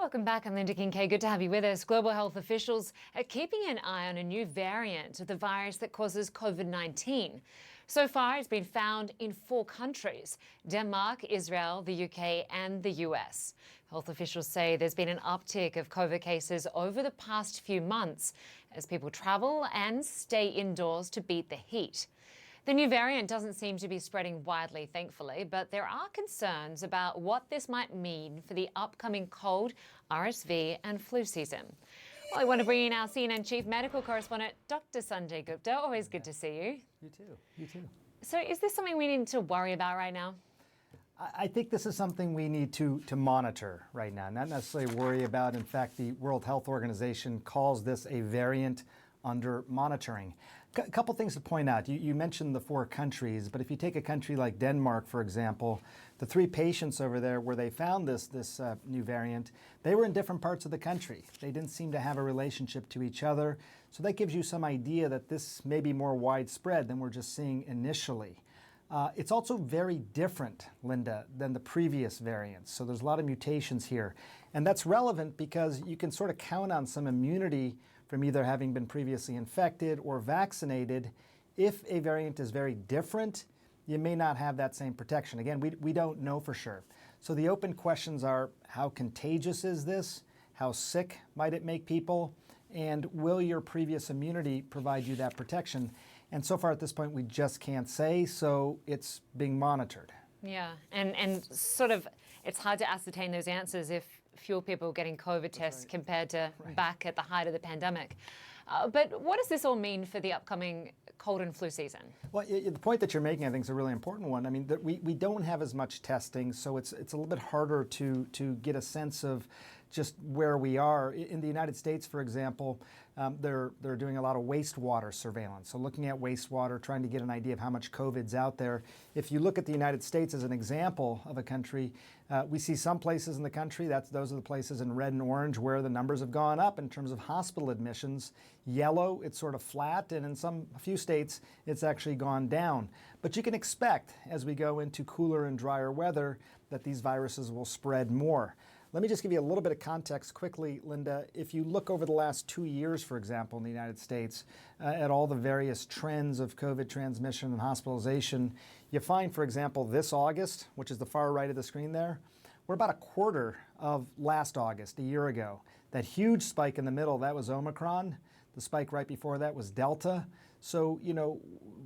Welcome back. I'm Lynda Kinkade. Good to have you with us. Global health officials are keeping an eye on a new variant of the virus that causes COVID-19. So far, it's been found in 4 countries: Denmark, Israel, the UK and the US. Health officials say there's been an uptick of COVID cases over the past few months as people travel and stay indoors to beat the heat. The new variant doesn't seem to be spreading widely, thankfully, but there are concerns about what this might mean for the upcoming cold, RSV and flu season. Well, I want to bring in our CNN Chief Medical Correspondent, Dr Sanjay Gupta. Always good to see you. You too. You too. So is this something we need to worry about right now? I think this is something we need to monitor right now, not necessarily worry about. In fact, the World Health Organization calls this a variant under monitoring. A couple things to point out. You mentioned the 4 countries, but if you take a country like Denmark, for example, the 3 patients over there where they found this new variant, they were in different parts of the country. They didn't seem to have a relationship to each other. So that gives you some idea that this may be more widespread than we're just seeing initially. It's also very different, Lynda, than the previous variants. So there's a lot of mutations here. And that's relevant because you can sort of count on some immunity from either having been previously infected or vaccinated. If a variant is very different, you may not have that same protection. Again, we don't know for sure. So the open questions are, how contagious is this? How sick might it make people? And will your previous immunity provide you that protection? And so far at this point, we just can't say, so it's being monitored. Yeah, and sort of it's hard to ascertain those answers if fewer people are getting COVID tests compared to back at the height of the pandemic. But what does this all mean for the upcoming cold and flu season? Well, the point that you're making, I think, is a really important one. I mean, we don't have as much testing, so it's a little bit harder to get a sense of just where we are. In the United States, for example, they're doing a lot of wastewater surveillance. So looking at wastewater, trying to get an idea of how much COVID's out there. If you look at the United States as an example of a country, we see some places in the country, those are the places in red and orange where the numbers have gone up in terms of hospital admissions. Yellow, it's sort of flat, and in a few states, it's actually gone down. But you can expect, as we go into cooler and drier weather, that these viruses will spread more. Let me just give you a little bit of context quickly, Lynda. If you look over the last 2 years, for example, in the United States, at all the various trends of COVID transmission and hospitalization, you find, for example, this August, which is the far right of the screen there, we're about a quarter of last August, a year ago. That huge spike in the middle, that was Omicron. The spike right before that was Delta. So,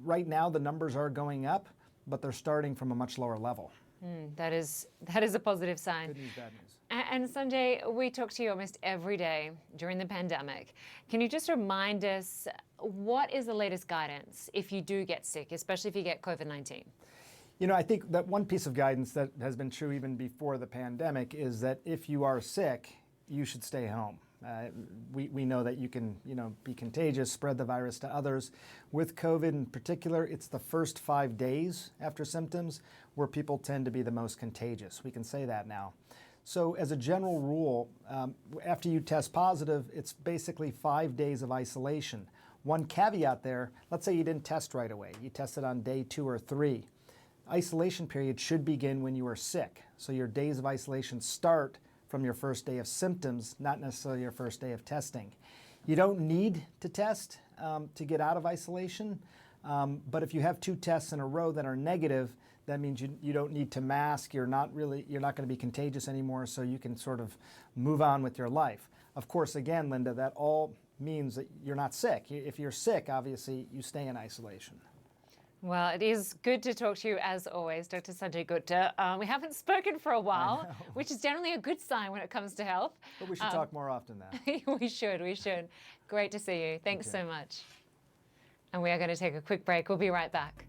right now the numbers are going up, but they're starting from a much lower level. That is a positive sign. Good news, bad news. And Sanjay, we talk to you almost every day during the pandemic. Can you just remind us, what is the latest guidance if you do get sick, especially if you get COVID-19? I think that one piece of guidance that has been true even before the pandemic is that if you are sick, you should stay home. We know that you can, be contagious, spread the virus to others. With COVID in particular, it's the first 5 days after symptoms where people tend to be the most contagious. We can say that now. So as a general rule, after you test positive, it's basically 5 days of isolation. One caveat there, let's say you didn't test right away. You tested on day 2 or 3. Isolation period should begin when you are sick. So your days of isolation start from your first day of symptoms, not necessarily your first day of testing. You don't need to test to get out of isolation, but if you have 2 tests in a row that are negative, that means you don't need to mask. You're not going to be contagious anymore, so you can sort of move on with your life. Of course, again, Lynda, that all means that you're not sick. If you're sick, obviously, you stay in isolation. Well, it is good to talk to you as always, Dr. Sanjay Gupta. We haven't spoken for a while, which is generally a good sign when it comes to health. But we should talk more often now. We should. Great to see you. Thanks so much. And we are going to take a quick break. We'll be right back.